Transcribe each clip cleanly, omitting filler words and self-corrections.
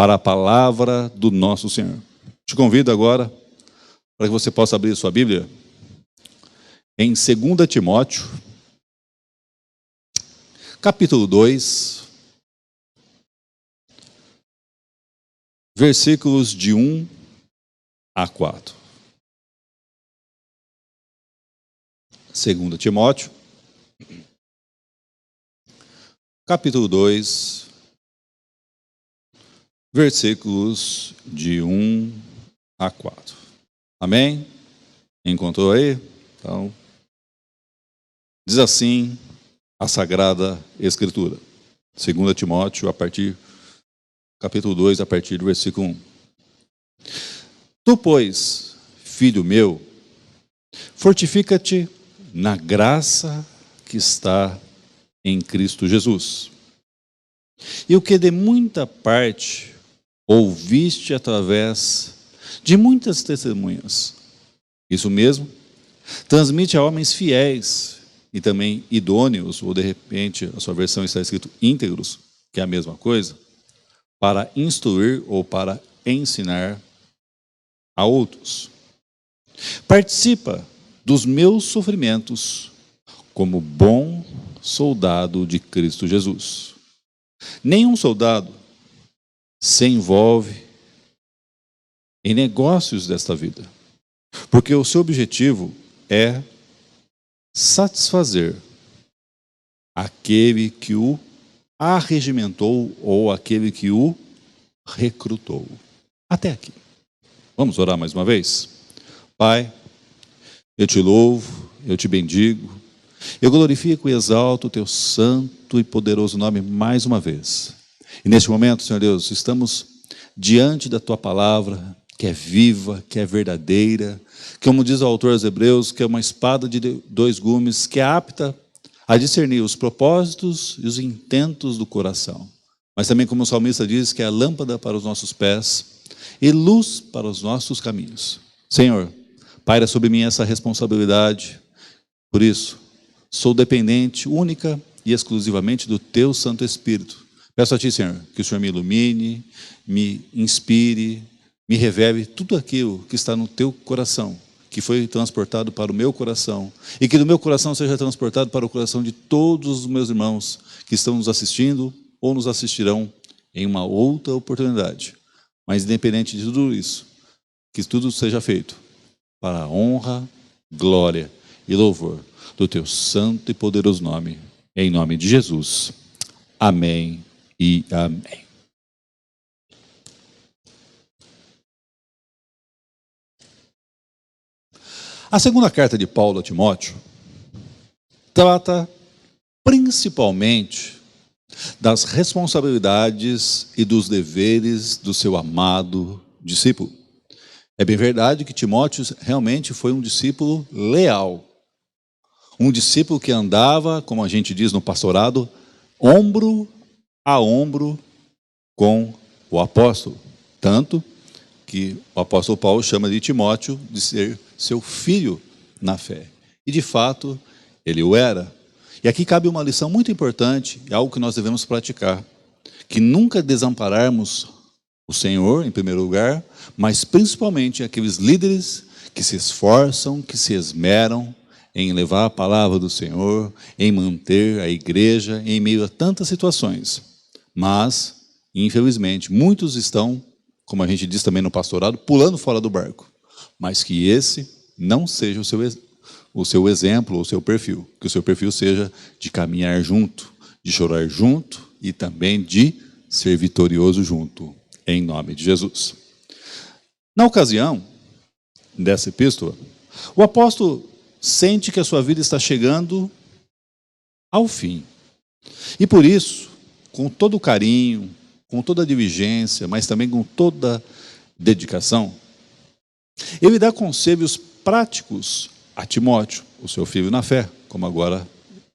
para a palavra do nosso Senhor. Te convido agora para que você possa abrir sua Bíblia em 2 Timóteo, capítulo 2, versículos de 1 a 4. 2 Timóteo, capítulo 2, versículos de 1 a 4. Amém? Encontrou aí? Então, diz assim a Sagrada Escritura. 2 Timóteo, capítulo 2, a partir do versículo 1. Tu, pois, filho meu, fortifica-te na graça que está em Cristo Jesus. E o que de muita parte ouviste através de muitas testemunhas, isso mesmo, transmite a homens fiéis e também idôneos, ou de repente a sua versão está escrito íntegros, que é a mesma coisa, para instruir ou para ensinar a outros. Participa dos meus sofrimentos como bom soldado de Cristo Jesus. Nenhum soldado se envolve em negócios desta vida, porque o seu objetivo é satisfazer aquele que o arregimentou ou aquele que o recrutou. Até aqui. Vamos orar mais uma vez? Pai, eu te louvo, eu te bendigo, eu glorifico e exalto o teu santo e poderoso nome mais uma vez. E neste momento, Senhor Deus, estamos diante da tua palavra, que é viva, que é verdadeira, que, como diz o autor aos Hebreus, que é uma espada de 2 gumes, que é apta a discernir os propósitos e os intentos do coração. Mas também, como o salmista diz, que é a lâmpada para os nossos pés e luz para os nossos caminhos. Senhor, paira sobre mim essa responsabilidade. Por isso, sou dependente única e exclusivamente do teu Santo Espírito. Peço a ti, Senhor, que o Senhor me ilumine, me inspire, me revele tudo aquilo que está no teu coração, que foi transportado para o meu coração, e que do meu coração seja transportado para o coração de todos os meus irmãos que estão nos assistindo ou nos assistirão em uma outra oportunidade. Mas independente de tudo isso, que tudo seja feito para a honra, glória e louvor do teu santo e poderoso nome, em nome de Jesus. Amém e amém. A segunda carta de Paulo a Timóteo trata principalmente das responsabilidades e dos deveres do seu amado discípulo. É bem verdade que Timóteo realmente foi um discípulo leal, um discípulo que andava, como a gente diz no pastorado, ombro a ombro com o apóstolo, tanto que o apóstolo Paulo chama de Timóteo de ser seu filho na fé. E de fato, ele o era. E aqui cabe uma lição muito importante, algo que nós devemos praticar, que nunca desampararmos o Senhor, em primeiro lugar, mas principalmente aqueles líderes que se esforçam, que se esmeram em levar a palavra do Senhor, em manter a igreja em meio a tantas situações. Mas, infelizmente, muitos estão, como a gente diz também no pastorado, pulando fora do barco. Mas que esse não seja o seu exemplo, o seu perfil. Que o seu perfil seja de caminhar junto, de chorar junto e também de ser vitorioso junto, em nome de Jesus. Na ocasião dessa epístola, o apóstolo sente que a sua vida está chegando ao fim. E por isso, com todo o carinho, com toda a diligência, mas também com toda dedicação, ele dá conselhos práticos a Timóteo, o seu filho na fé, como agora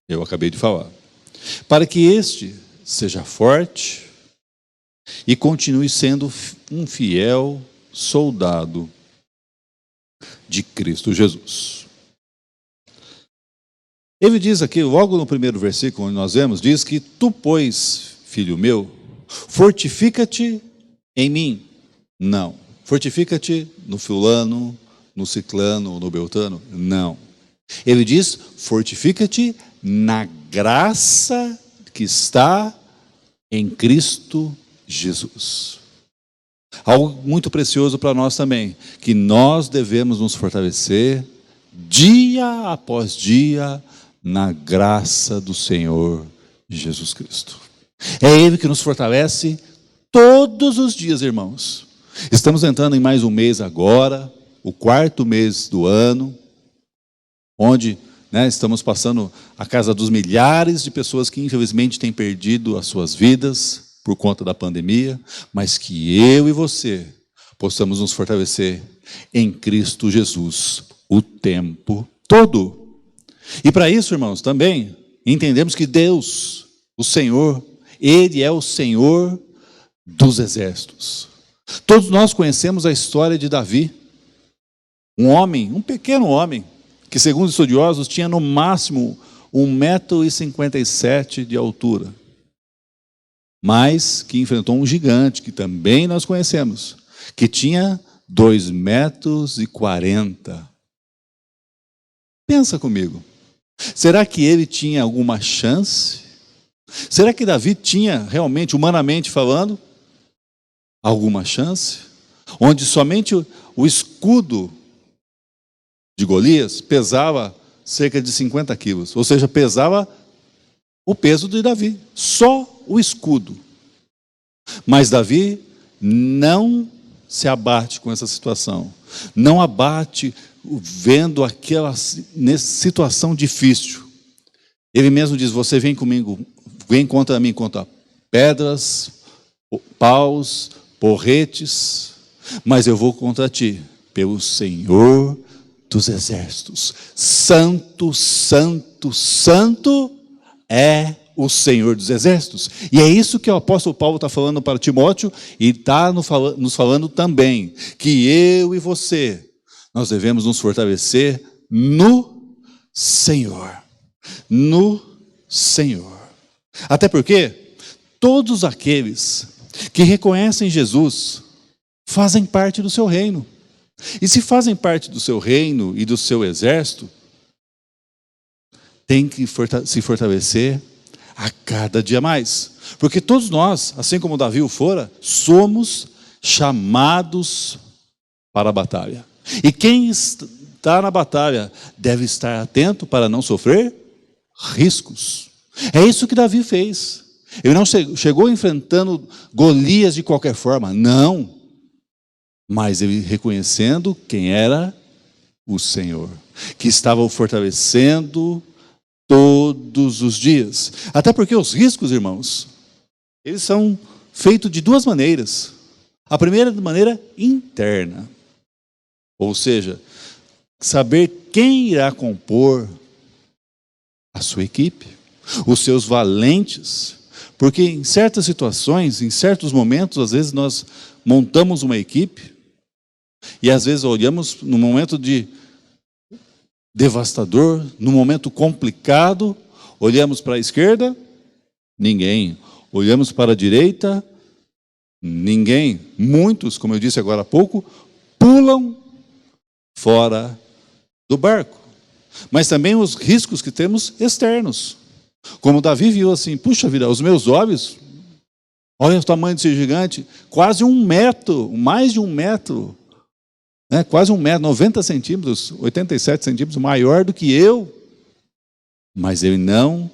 eu acabei de falar, para que este seja forte e continue sendo um fiel soldado de Cristo Jesus. Ele diz aqui, logo no primeiro versículo onde nós vemos, diz que tu, pois, filho meu, fortifica-te em mim? Não. Fortifica-te no fulano, no ciclano, no beltrano? Não. Ele diz, fortifica-te na graça que está em Cristo Jesus. Algo muito precioso para nós também, que nós devemos nos fortalecer dia após dia na graça do Senhor Jesus Cristo. É Ele que nos fortalece todos os dias, irmãos. Estamos entrando em mais um mês agora, o 4º mês do ano, onde estamos passando a casa dos milhares de pessoas que infelizmente têm perdido as suas vidas por conta da pandemia, mas que eu e você possamos nos fortalecer em Cristo Jesus o tempo todo. E para isso, irmãos, também entendemos que Deus, o Senhor, Ele é o Senhor dos exércitos. Todos nós conhecemos a história de Davi, um homem, um pequeno homem, que segundo os estudiosos tinha no máximo 1,57 m de altura, mas que enfrentou um gigante, que também nós conhecemos, que tinha 2,40 m. Pensa comigo, será que ele tinha alguma chance? Será que Davi tinha realmente, humanamente falando, alguma chance? Onde somente o escudo de Golias pesava cerca de 50 quilos, ou seja, pesava o peso de Davi, só o escudo. Mas Davi não se abate com essa situação, não abate vendo aquela situação difícil. Ele mesmo diz, você vem comigo, vem contra mim, contra pedras, paus, porretes, mas eu vou contra ti, pelo Senhor dos exércitos. Santo, santo, santo é o Senhor dos exércitos. E é isso que o apóstolo Paulo está falando para Timóteo e está nos falando também, que eu e você, nós devemos nos fortalecer no Senhor. No Senhor. Até porque todos aqueles que reconhecem Jesus fazem parte do seu reino. E se fazem parte do seu reino e do seu exército, tem que se fortalecer a cada dia mais. Porque todos nós, assim como Davi o fora, somos chamados para a batalha. E quem está na batalha deve estar atento para não sofrer riscos. É isso que Davi fez. Ele não chegou enfrentando Golias de qualquer forma, não. Mas ele reconhecendo quem era o Senhor, que estava o fortalecendo todos os dias. Até porque os riscos, irmãos, eles são feitos de duas maneiras. A primeira de maneira interna, ou seja, saber quem irá compor a sua equipe, os seus valentes, porque em certas situações, em certos momentos, às vezes nós montamos uma equipe e às vezes olhamos no momento de devastador, no momento complicado, olhamos para a esquerda, ninguém. Olhamos para a direita, ninguém. Muitos, como eu disse agora há pouco, pulam fora do barco. Mas também os riscos que temos externos. Como Davi viu assim, puxa vida, os meus olhos, olha o tamanho desse gigante, quase 1 metro, mais de 1 metro, quase 1 metro, 90 centímetros, 87 centímetros, maior do que eu. Mas ele não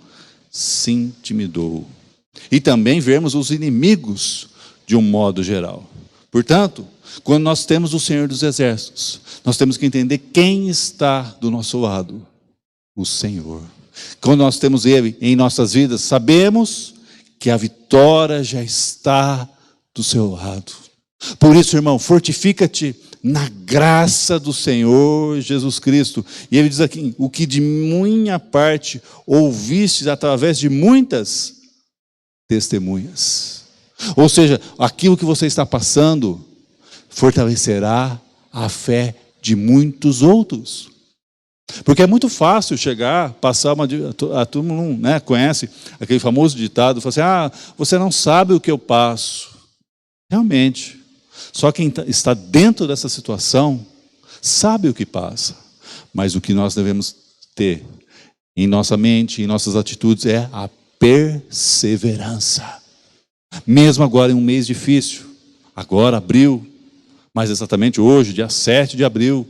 se intimidou. E também vemos os inimigos de um modo geral. Portanto, quando nós temos o Senhor dos Exércitos, nós temos que entender quem está do nosso lado. O Senhor. Quando nós temos Ele em nossas vidas, sabemos que a vitória já está do seu lado. Por isso, irmão, fortifica-te na graça do Senhor Jesus Cristo. E ele diz aqui, o que de minha parte ouvistes através de muitas testemunhas. Ou seja, aquilo que você está passando fortalecerá a fé de muitos outros. Porque é muito fácil chegar, passar todo mundo conhece aquele famoso ditado, fala assim, você não sabe o que eu passo. Realmente, Só quem está dentro dessa situação sabe o que passa. Mas o que nós devemos ter em nossa mente, em nossas atitudes, é a perseverança. Mesmo agora em um mês difícil, agora abril, mais exatamente hoje, dia 7 de abril,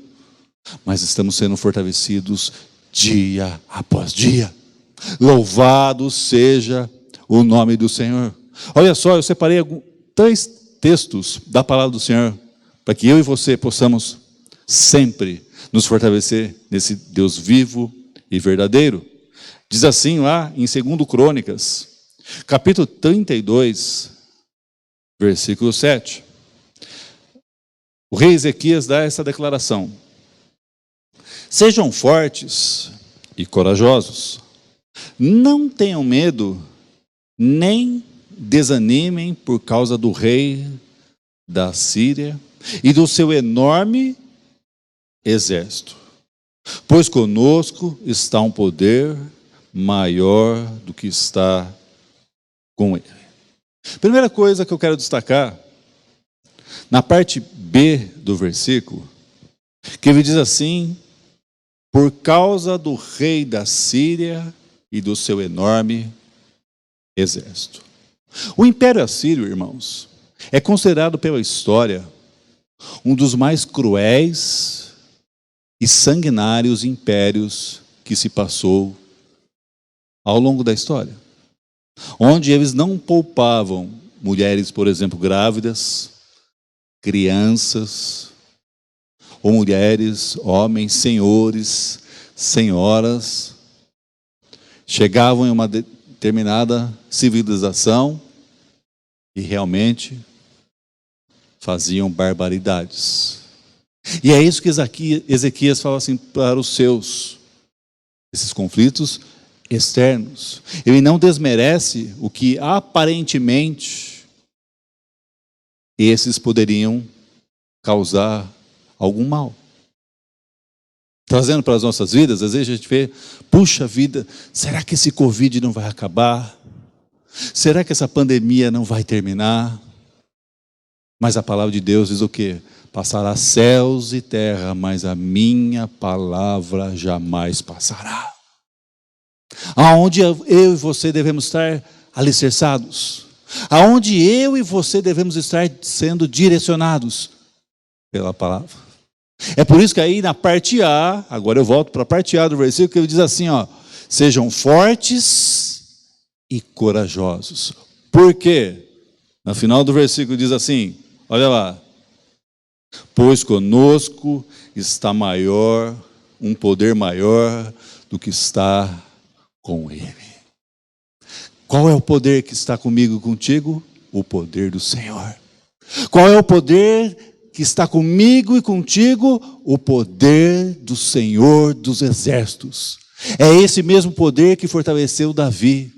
mas estamos sendo fortalecidos dia após dia. Louvado seja o nome do Senhor. Olha só, eu separei 3 textos da palavra do Senhor, para que eu e você possamos sempre nos fortalecer nesse Deus vivo e verdadeiro. Diz assim lá em 2 Crônicas, capítulo 32, versículo 7. O rei Ezequias dá essa declaração: sejam fortes e corajosos, não tenham medo, nem desanimem por causa do rei da Síria e do seu enorme exército, pois conosco está um poder maior do que está com ele. Primeira coisa que eu quero destacar, na parte B do versículo, que ele diz assim: por causa do rei da Síria e do seu enorme exército. O Império Assírio, irmãos, é considerado pela história um dos mais cruéis e sanguinários impérios que se passou ao longo da história, onde eles não poupavam mulheres, por exemplo, grávidas, crianças, ou mulheres, homens, senhores, senhoras, chegavam em uma determinada civilização e realmente faziam barbaridades. E é isso que Ezequias fala assim para os seus, esses conflitos externos. Ele não desmerece o que aparentemente esses poderiam causar algum mal. Trazendo para as nossas vidas, às vezes a gente vê, puxa vida, será que esse Covid não vai acabar? Será que essa pandemia não vai terminar? Mas a palavra de Deus diz o quê? Passará céus e terra, mas a minha palavra jamais passará. Aonde eu e você devemos estar alicerçados? Aonde eu e você devemos estar sendo direcionados? Pela palavra. É por isso que aí na parte A, agora eu volto para a parte A do versículo, que ele diz assim, ó: sejam fortes e corajosos. Por quê? No final do versículo diz assim, olha lá: pois conosco está um poder maior do que está com ele. Qual é o poder que está comigo e contigo? O poder do Senhor. Qual é o poder que está comigo e contigo? O poder do Senhor dos exércitos. É esse mesmo poder que fortaleceu Davi.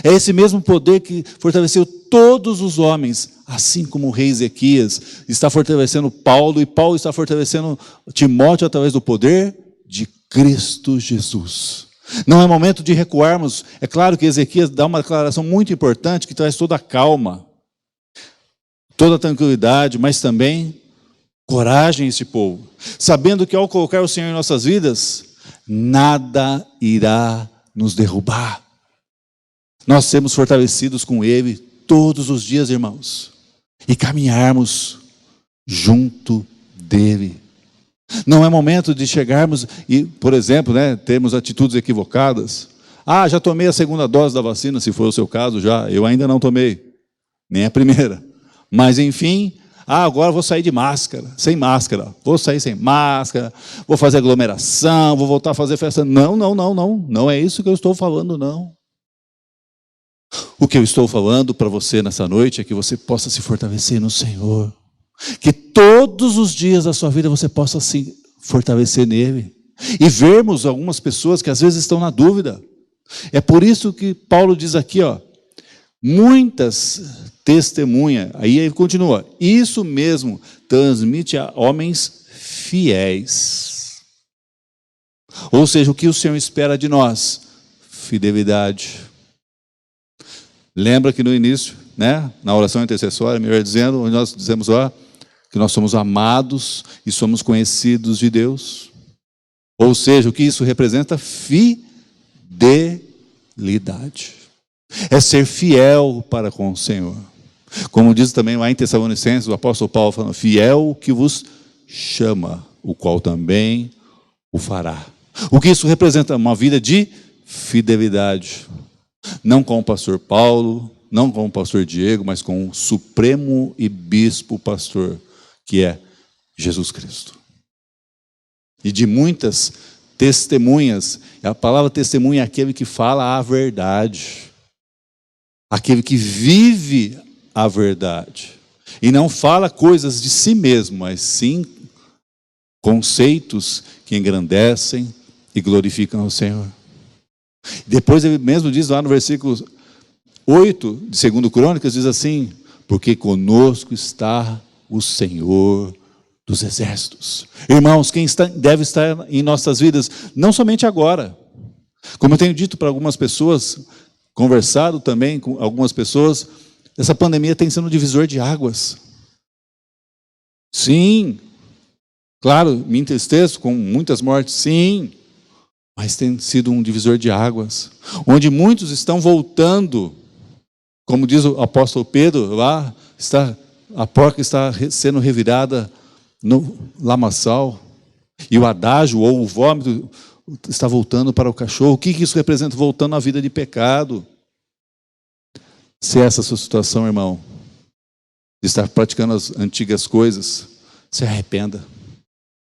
É esse mesmo poder que fortaleceu todos os homens, assim como o rei Ezequias está fortalecendo Paulo, e Paulo está fortalecendo Timóteo através do poder de Cristo Jesus. Não é momento de recuarmos. É claro que Ezequias dá uma declaração muito importante que traz toda a calma, toda a tranquilidade, mas também coragem a esse povo, sabendo que ao colocar o Senhor em nossas vidas, nada irá nos derrubar. Nós sermos fortalecidos com Ele todos os dias, irmãos, e caminharmos junto dEle. Não é momento de chegarmos e, por exemplo, termos atitudes equivocadas. Ah, já tomei a segunda dose da vacina, se for o seu caso já. Eu ainda não tomei, nem a primeira. Mas, enfim, agora vou sair de máscara, sem máscara. Vou sair sem máscara, vou fazer aglomeração, vou voltar a fazer festa. Não. Não é isso que eu estou falando, não. O que eu estou falando para você nessa noite é que você possa se fortalecer no Senhor. Que todos os dias da sua vida você possa se fortalecer nele. E vermos algumas pessoas que às vezes estão na dúvida. É por isso que Paulo diz aqui, ó, muitas testemunhas. Aí ele continua: isso mesmo transmite a homens fiéis. Ou seja, o que o Senhor espera de nós? Fidelidade. Lembra que no início, na oração intercessória, melhor dizendo, onde nós dizemos, ó, que nós somos amados e somos conhecidos de Deus. Ou seja, o que isso representa? Fidelidade. É ser fiel para com o Senhor. Como diz também lá em Tessalonicenses, o apóstolo Paulo falando, fiel que vos chama, o qual também o fará. O que isso representa? Uma vida de fidelidade. Não com o pastor Paulo, não com o pastor Diego, mas com o supremo e bispo pastor, que é Jesus Cristo. E de muitas testemunhas, a palavra testemunha é aquele que fala a verdade, aquele que vive a verdade, e não fala coisas de si mesmo, mas sim conceitos que engrandecem e glorificam ao Senhor. Depois ele mesmo diz lá no versículo 8 de 2 Crônicas, diz assim, porque conosco está o Senhor dos exércitos. Irmãos, quem deve estar em nossas vidas, não somente agora, como eu tenho dito para algumas pessoas, conversado também com algumas pessoas, essa pandemia tem sido um divisor de águas. Sim, claro, me entristeço com muitas mortes, sim, mas tem sido um divisor de águas, onde muitos estão voltando, como diz o apóstolo Pedro, lá a porca está sendo revirada no lamaçal, e o adágio ou o vômito está voltando para o cachorro. O que isso representa? Voltando à vida de pecado. Se essa é a sua situação, irmão, de estar praticando as antigas coisas, se arrependa.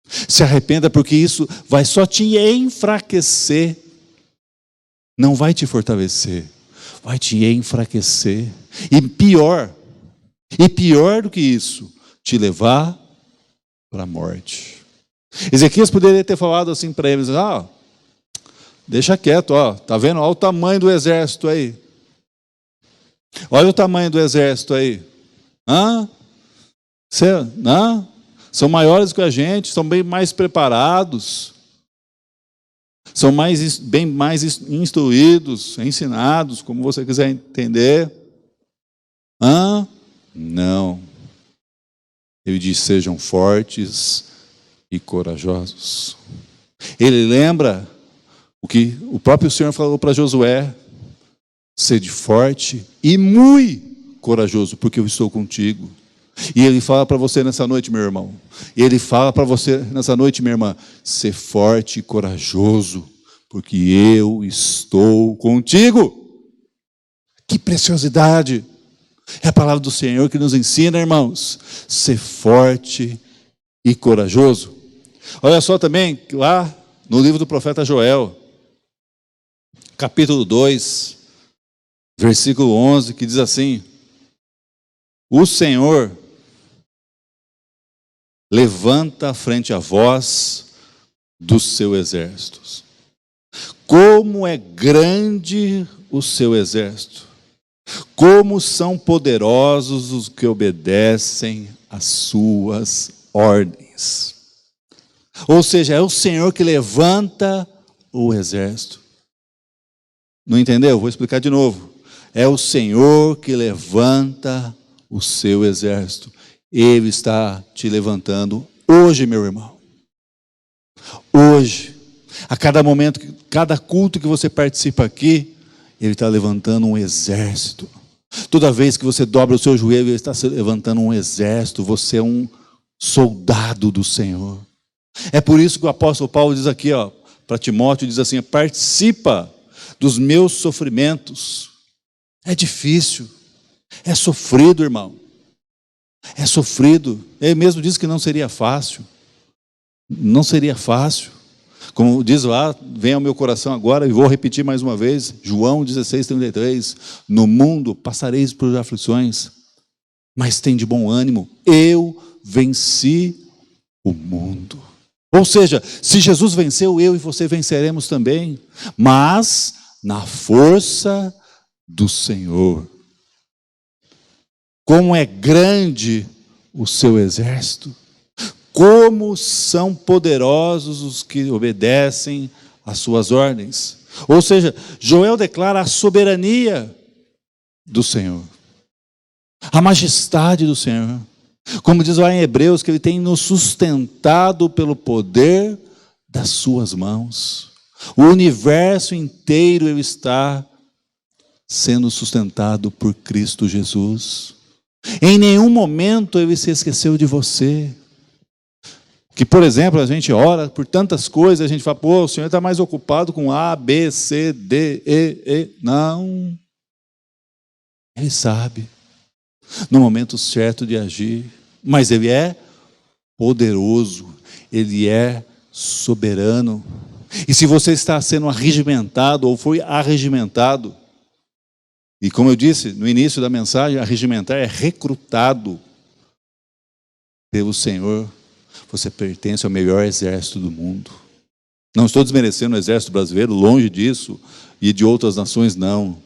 Se arrependa, porque isso vai só te enfraquecer, não vai te fortalecer, vai te enfraquecer. E pior do que isso, te levar para a morte. Ezequias poderia ter falado assim para eles, deixa quieto, tá vendo? Olha o tamanho do exército aí. Olha o tamanho do exército aí. São maiores que a gente, são bem mais preparados, são bem mais instruídos, ensinados, como você quiser entender. Não. Ele diz, sejam fortes e corajosos. Ele lembra o que o próprio Senhor falou para Josué, sede forte e muito corajoso, porque eu estou contigo. E ele fala para você nessa noite, meu irmão. Ele fala para você nessa noite, minha irmã, ser forte e corajoso, porque eu estou contigo. Que preciosidade! É a palavra do Senhor que nos ensina, irmãos, ser forte e corajoso. Olha só também, lá no livro do profeta Joel, capítulo 2, versículo 11, que diz assim, o Senhor levanta frente a vós dos seus exércitos. Como é grande o seu exército, como são poderosos os que obedecem às suas ordens. Ou seja, é o Senhor que levanta o exército. Não entendeu? Vou explicar de novo. É o Senhor que levanta o seu exército. Ele está te levantando hoje, meu irmão. Hoje. A cada momento, cada culto que você participa aqui, Ele está levantando um exército. Toda vez que você dobra o seu joelho, Ele está levantando um exército. Você é um soldado do Senhor. É por isso que o apóstolo Paulo diz aqui, para Timóteo, diz assim, participa dos meus sofrimentos. É difícil, é sofrido, irmão. É sofrido. Ele mesmo disse que não seria fácil. Não seria fácil. Como diz lá, vem ao meu coração agora, e vou repetir mais uma vez, João 16:33, no mundo passareis por aflições, mas tem de bom ânimo, eu venci o mundo. Ou seja, se Jesus venceu, eu e você venceremos também, mas na força do Senhor. Como é grande o seu exército, como são poderosos os que obedecem às suas ordens. Ou seja, Joel declara a soberania do Senhor, a majestade do Senhor. Como diz lá em Hebreus, que Ele tem nos sustentado pelo poder das suas mãos. O universo inteiro Ele está sendo sustentado por Cristo Jesus. Em nenhum momento Ele se esqueceu de você. Que, por exemplo, a gente ora por tantas coisas, a gente fala, pô, o Senhor está mais ocupado com A, B, C, D, E. Não. Ele sabe no momento certo de agir. Mas Ele é poderoso. Ele é soberano. E se você está sendo arregimentado ou foi arregimentado, e como eu disse no início da mensagem, arregimentar é recrutado pelo Senhor, você pertence ao melhor exército do mundo. Não estou desmerecendo o exército brasileiro, longe disso, e de outras nações não,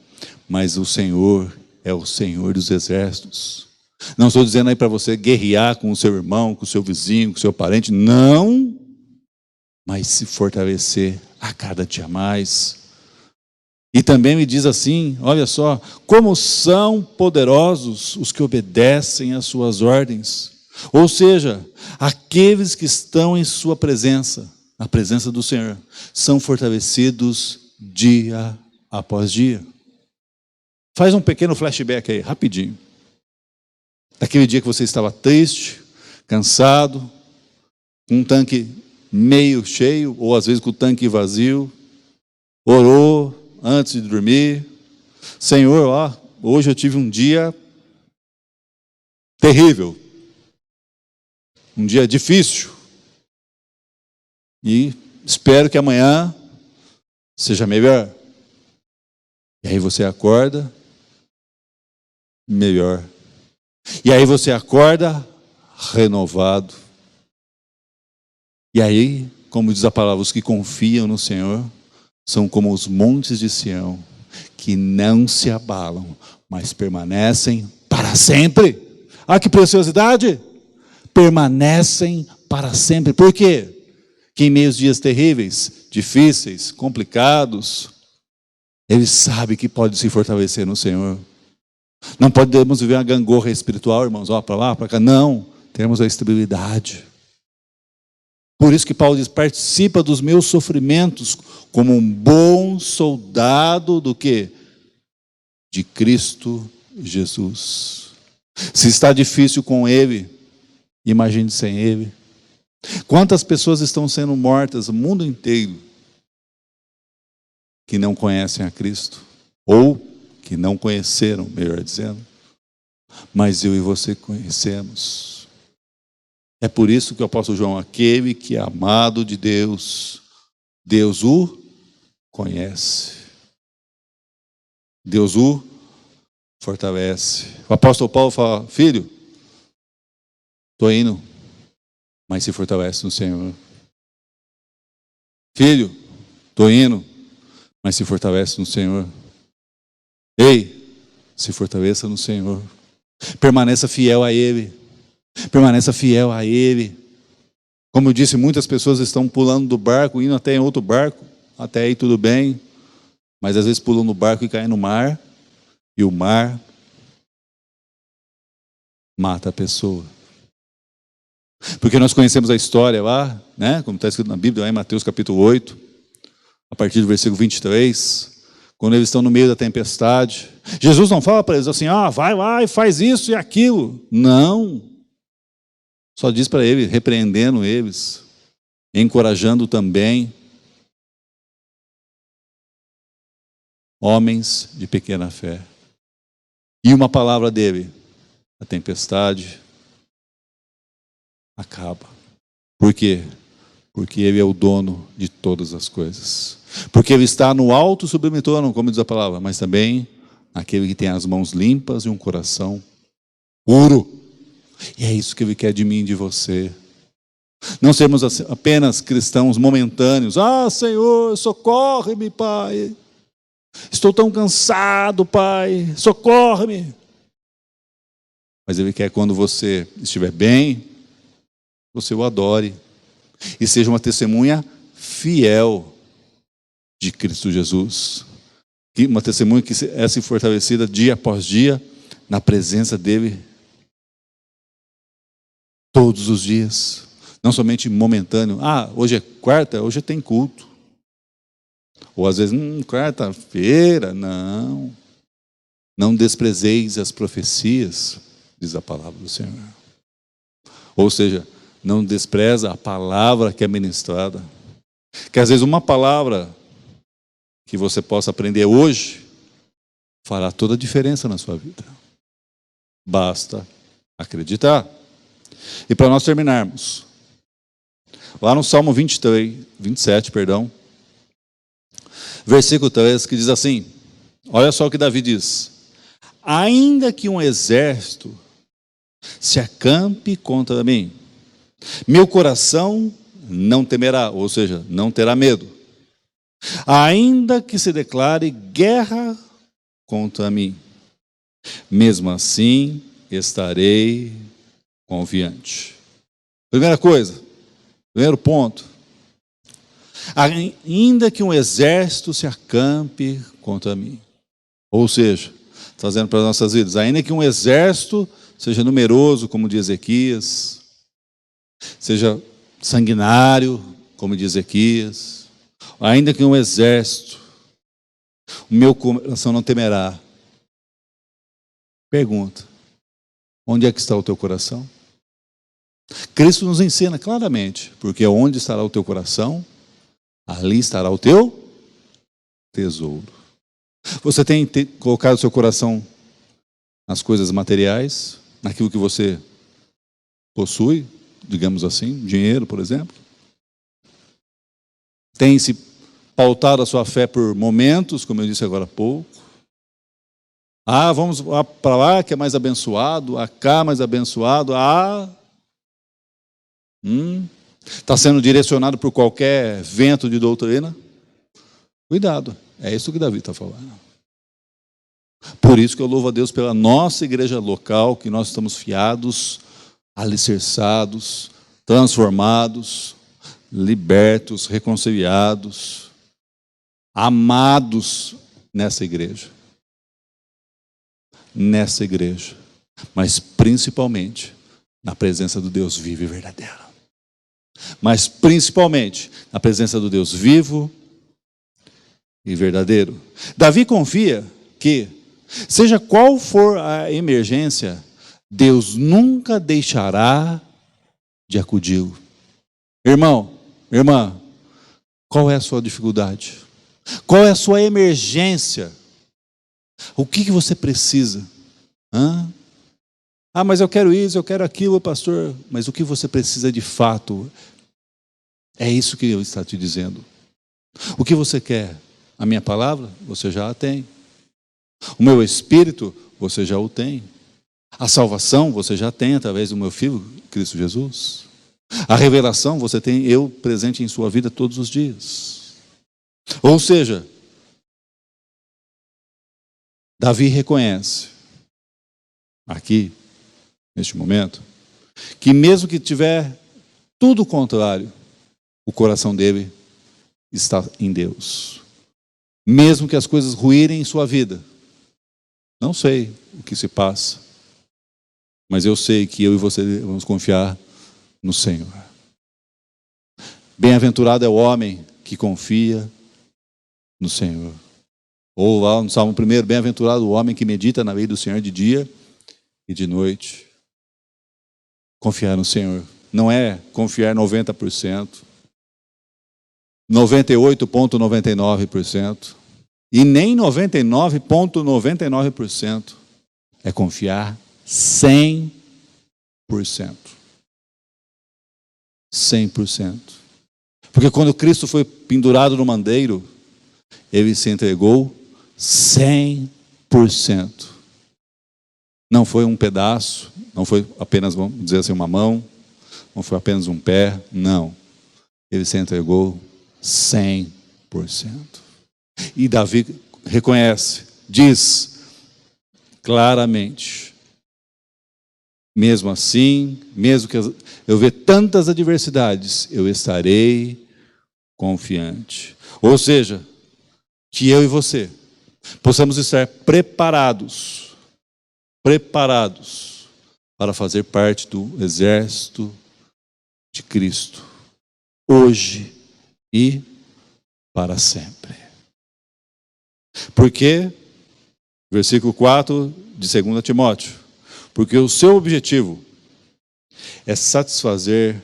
mas o Senhor é o Senhor dos exércitos. Não estou dizendo aí para você guerrear com o seu irmão, com o seu vizinho, com o seu parente, não, mas se fortalecer a cada dia mais. E também me diz assim, olha só, como são poderosos os que obedecem às suas ordens. Ou seja, aqueles que estão em sua presença, na presença do Senhor, são fortalecidos dia após dia. Faz um pequeno flashback aí, rapidinho. Daquele dia que você estava triste, cansado, com um tanque meio cheio, ou às vezes com o tanque vazio, orou antes de dormir. Senhor, ó, hoje eu tive um dia terrível, um dia difícil, e espero que amanhã seja melhor. E aí você acorda melhor. E aí você acorda renovado. E aí, como diz a palavra, os que confiam no Senhor são como os montes de Sião, que não se abalam, mas permanecem para sempre. Ah, que preciosidade! Permanecem para sempre. Por quê? Que em meio aos dias terríveis, difíceis, complicados, ele sabe que pode se fortalecer no Senhor. Não podemos viver uma gangorra espiritual, irmãos, ó, para lá, para cá. Não, temos a estabilidade. Por isso que Paulo diz, participa dos meus sofrimentos como um bom soldado do quê? De Cristo Jesus. Se está difícil com Ele, imagine sem Ele. Quantas pessoas estão sendo mortas no mundo inteiro que não conhecem a Cristo? Ou que não conheceram, melhor dizendo. Mas eu e você conhecemos. É por isso que o apóstolo João, aquele que é amado de Deus, Deus o conhece. Deus o fortalece. O apóstolo Paulo fala, filho, estou indo, mas se fortalece no Senhor. Filho, estou indo, mas se fortalece no Senhor. Ei, se fortaleça no Senhor. Permaneça fiel a Ele. Permaneça fiel a Ele. Como eu disse, muitas pessoas estão pulando do barco, indo até em outro barco. Até aí tudo bem. Mas às vezes pulam no barco e caem no mar. E o mar mata a pessoa. Porque nós conhecemos a história lá, né? Como está escrito na Bíblia, lá em Mateus capítulo 8, a partir do versículo 23, quando eles estão no meio da tempestade. Jesus não fala para eles assim, vai lá e faz isso e aquilo. Não. Só diz para eles, repreendendo eles, encorajando também homens de pequena fé. E uma palavra dele, a tempestade acaba. Por quê? Porque Ele é o dono de todas as coisas. Porque Ele está no alto sublime trono, como diz a palavra, mas também aquele que tem as mãos limpas e um coração puro. E é isso que Ele quer de mim e de você. Não sermos apenas cristãos momentâneos. Senhor, socorre-me, Pai. Estou tão cansado, Pai. Socorre-me. Mas Ele quer quando você estiver bem, você o adore. E seja uma testemunha fiel de Cristo Jesus. Uma testemunha que é se fortalecida dia após dia na presença dEle. todos os dias, não somente momentâneo. Hoje é quarta, hoje tem culto. Ou às vezes, quarta-feira, não. Não desprezeis as profecias, diz a palavra do Senhor. Ou seja, não despreza a palavra que é ministrada. Que às vezes uma palavra que você possa aprender hoje fará toda a diferença na sua vida. Basta acreditar. E para nós terminarmos, lá no Salmo 27, versículo 3, que diz assim, olha só o que Davi diz: ainda que um exército se acampe contra mim, meu coração não temerá, ou seja, não terá medo. Ainda que se declare guerra contra mim, mesmo assim estarei confiante. Primeira coisa, primeiro ponto. Ainda que um exército se acampe contra mim. Ou seja, trazendo para as nossas vidas, ainda que um exército seja numeroso, como diz Ezequias, seja sanguinário, como diz Ezequias, ainda que um exército, o meu coração não temerá. Pergunta: onde é que está o teu coração? Cristo nos ensina claramente, porque onde estará o teu coração, ali estará o teu tesouro. Você tem colocado o seu coração nas coisas materiais, naquilo que você possui, digamos assim, dinheiro, por exemplo? Tem se pautado a sua fé por momentos, como eu disse agora há pouco? Vamos para lá que é mais abençoado, cá mais abençoado, está sendo direcionado por qualquer vento de doutrina? Cuidado, é isso que Davi está falando. Por isso que eu louvo a Deus pela nossa igreja local, que nós estamos fiados, alicerçados, transformados, libertos, reconciliados, amados nessa igreja. Nessa igreja, mas principalmente na presença do Deus vivo e verdadeiro. Mas principalmente na presença do Deus vivo e verdadeiro. Davi confia que, seja qual for a emergência, Deus nunca deixará de acudi-lo. Irmão, irmã, qual é a sua dificuldade? Qual é a sua emergência? O que você precisa? Mas eu quero isso, eu quero aquilo, pastor. Mas o que você precisa de fato? É isso que eu estou te dizendo. O que você quer? A minha palavra? Você já a tem. O meu espírito? Você já o tem. A salvação? Você já tem através do meu Filho, Cristo Jesus. A revelação? Você tem eu presente em sua vida todos os dias. Ou seja, Davi reconhece, aqui, neste momento, que mesmo que tiver tudo contrário, o coração dele está em Deus. Mesmo que as coisas ruírem em sua vida. Não sei o que se passa, mas eu sei que eu e você vamos confiar no Senhor. Bem-aventurado é o homem que confia no Senhor. Ou lá no Salmo 1, bem-aventurado o homem que medita na lei do Senhor de dia e de noite. Confiar no Senhor não é confiar 90%, 98,99% e nem 99,99%. É confiar 100%. 100%. Porque quando Cristo foi pendurado no madeiro, ele se entregou 100%. Não foi um pedaço, não foi apenas, vamos dizer assim, uma mão, não foi apenas um pé, não. Ele se entregou 100%. E Davi reconhece, diz claramente, mesmo assim, mesmo que eu ver tantas adversidades, eu estarei confiante. Ou seja, que eu e você possamos estar preparados para fazer parte do exército de Cristo, hoje e para sempre. Porque, versículo 4 de 2 Timóteo, porque o seu objetivo é satisfazer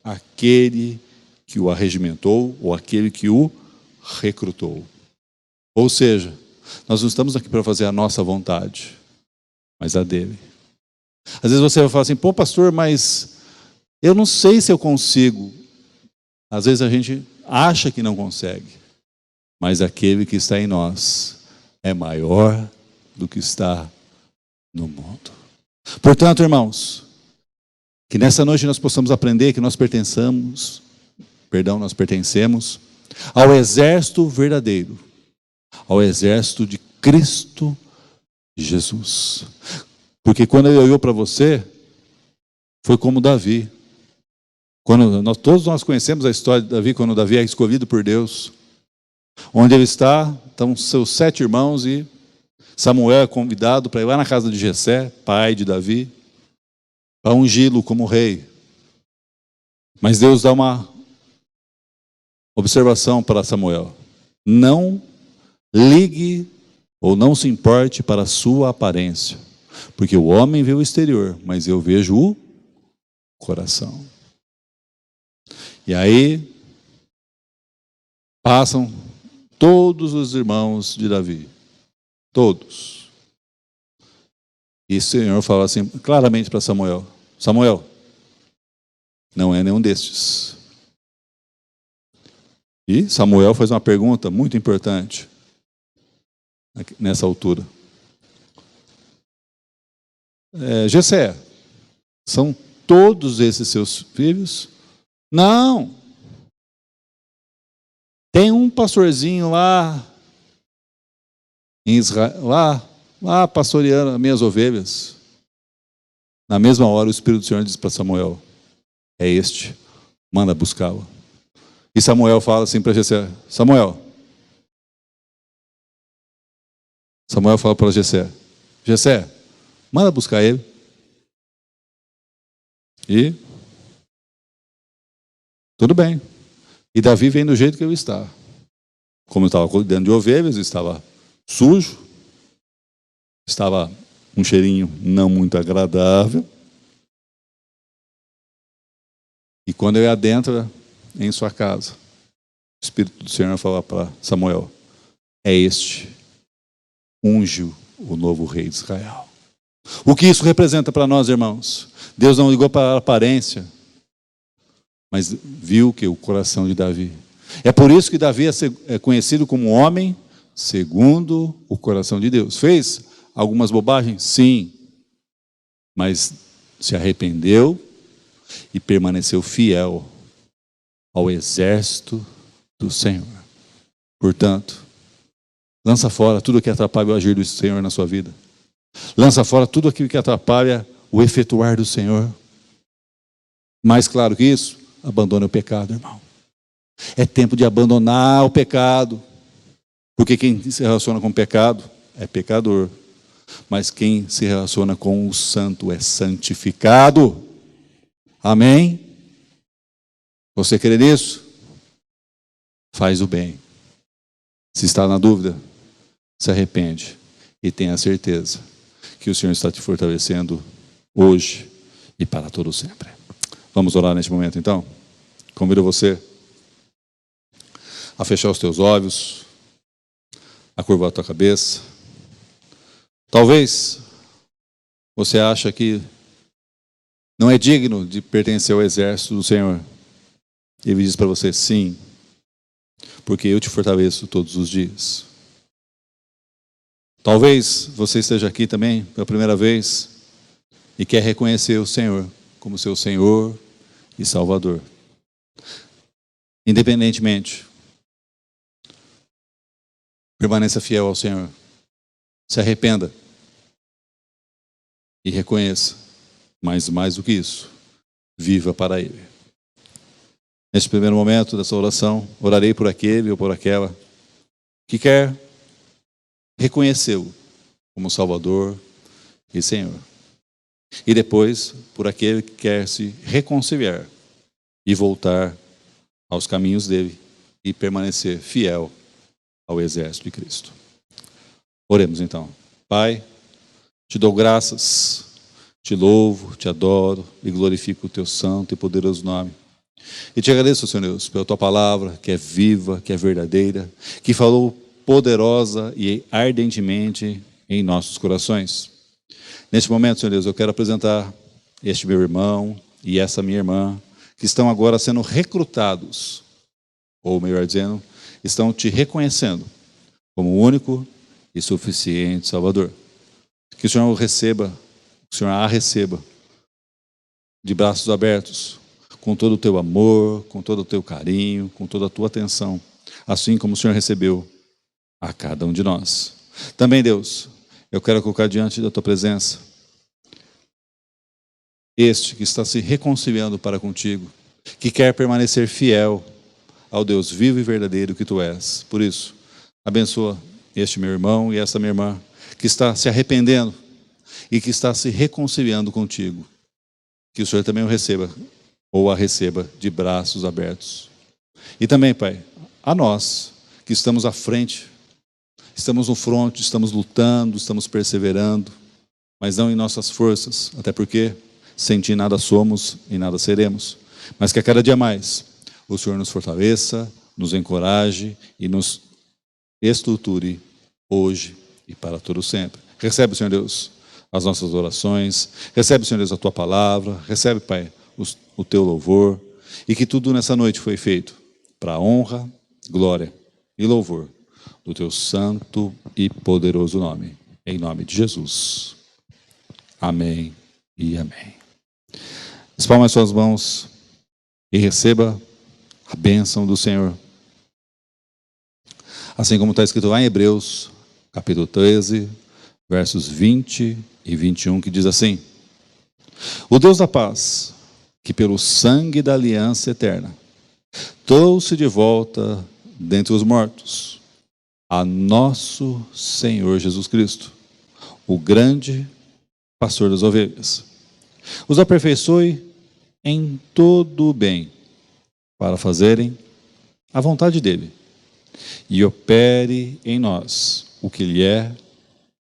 aquele que o arregimentou ou aquele que o recrutou. Ou seja, nós não estamos aqui para fazer a nossa vontade, mas a dele. Às vezes você vai falar assim, pô pastor, mas eu não sei se eu consigo. Às vezes a gente acha que não consegue, mas aquele que está em nós é maior do que está no mundo. Portanto, irmãos, que nessa noite nós possamos aprender que nós pertencemos ao exército verdadeiro, ao exército de Cristo Jesus. Porque quando ele olhou para você, foi como Davi. Todos nós conhecemos a história de Davi, quando Davi é escolhido por Deus. Onde ele está, estão seus 7 irmãos e Samuel é convidado para ir lá na casa de Jessé, pai de Davi, para ungí-lo como rei. Mas Deus dá uma observação para Samuel: não ligue ou não se importe para a sua aparência, porque o homem vê o exterior, mas eu vejo o coração. E aí passam todos os irmãos de Davi, todos. E o Senhor fala assim claramente para Samuel: Samuel, não é nenhum destes. E Samuel faz uma pergunta muito importante nessa altura. Jessé, são todos esses seus filhos? Não. Tem um pastorzinho lá em Israel, lá pastoreando as minhas ovelhas. Na mesma hora o Espírito do Senhor diz para Samuel: é este, manda buscá-lo. E Samuel fala assim para Jessé: Samuel fala para Jessé: manda buscar ele. E tudo bem. E Davi vem do jeito que ele está. Como eu estava cuidando de ovelhas, estava sujo, estava um cheirinho não muito agradável. E quando ele adentra em sua casa, o Espírito do Senhor fala para Samuel: é este, unge o novo rei de Israel. O que isso representa para nós, irmãos? Deus não ligou para a aparência, mas viu que o coração de Davi. É por isso que Davi é conhecido como homem segundo o coração de Deus. Fez algumas bobagens? Sim. Mas se arrependeu e permaneceu fiel ao exército do Senhor. Portanto, lança fora tudo que atrapalha o agir do Senhor na sua vida. Lança fora tudo aquilo que atrapalha o efetuar do Senhor. Mais claro que isso, abandone o pecado, irmão. É tempo de abandonar o pecado. Porque quem se relaciona com o pecado é pecador. Mas quem se relaciona com o santo é santificado. Amém? Você crê nisso? Faz o bem. Se está na dúvida, se arrepende. E tenha certeza que o Senhor está te fortalecendo hoje e para todo sempre. Vamos orar neste momento, então? Convido você a fechar os teus olhos, a curvar a tua cabeça. Talvez você ache que não é digno de pertencer ao exército do Senhor. Ele diz para você: sim, porque eu te fortaleço todos os dias. Talvez você esteja aqui também pela primeira vez e quer reconhecer o Senhor como seu Senhor e Salvador. Independentemente, permaneça fiel ao Senhor. Se arrependa e reconheça, mas mais do que isso, viva para Ele. Neste primeiro momento dessa oração, orarei por aquele ou por aquela que quer reconhecê-lo como Salvador e Senhor. E depois, por aquele que quer se reconciliar e voltar aos caminhos dele e permanecer fiel ao exército de Cristo. Oremos então. Pai, te dou graças, te louvo, te adoro e glorifico o teu santo e poderoso nome. E te agradeço, Senhor Deus, pela tua palavra, que é viva, que é verdadeira, que falou poderosa e ardentemente em nossos corações. Neste momento, Senhor Deus, eu quero apresentar este meu irmão e essa minha irmã, que estão agora sendo recrutados, ou melhor dizendo, estão te reconhecendo como o único e suficiente Salvador. Que o Senhor o receba, que o Senhor a receba de braços abertos, com todo o teu amor, com todo o teu carinho, com toda a tua atenção, assim como o Senhor recebeu a cada um de nós. Também, Deus, eu quero colocar diante da tua presença este que está se reconciliando para contigo, que quer permanecer fiel ao Deus vivo e verdadeiro que tu és. Por isso, abençoa este meu irmão e essa minha irmã, que está se arrependendo e que está se reconciliando contigo. Que o Senhor também o receba, ou a receba de braços abertos. E também, Pai, a nós, que estamos à frente, estamos no fronte, estamos lutando, estamos perseverando, mas não em nossas forças, até porque sem ti nada somos e nada seremos. Mas que a cada dia mais o Senhor nos fortaleça, nos encoraje e nos estruture hoje e para todo sempre. Recebe, Senhor Deus, as nossas orações, recebe, Senhor Deus, a tua palavra, recebe, Pai, o teu louvor, e que tudo nessa noite foi feito para a honra, glória e louvor do teu santo e poderoso nome, em nome de Jesus. Amém e amém. Espalme as suas mãos e receba a bênção do Senhor. Assim como está escrito lá em Hebreus, capítulo 13, versos 20 e 21, que diz assim: o Deus da paz, que pelo sangue da aliança eterna trouxe de volta dentre os mortos a nosso Senhor Jesus Cristo, o grande pastor das ovelhas, os aperfeiçoe em todo o bem, para fazerem a vontade dele, e opere em nós o que lhe é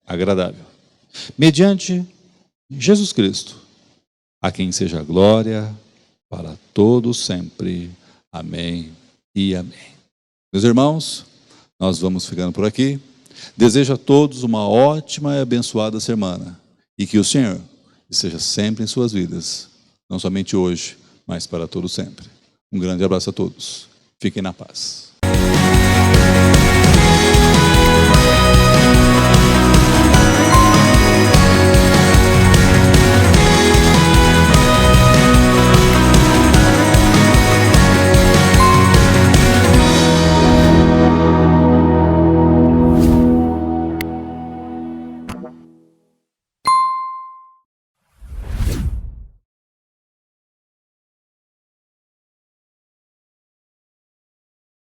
agradável, mediante Jesus Cristo, a quem seja glória para todos sempre. Amém e amém. Meus irmãos, nós vamos ficando por aqui. Desejo a todos uma ótima e abençoada semana, e que o Senhor esteja sempre em suas vidas, não somente hoje, mas para todo sempre. Um grande abraço a todos. Fiquem na paz.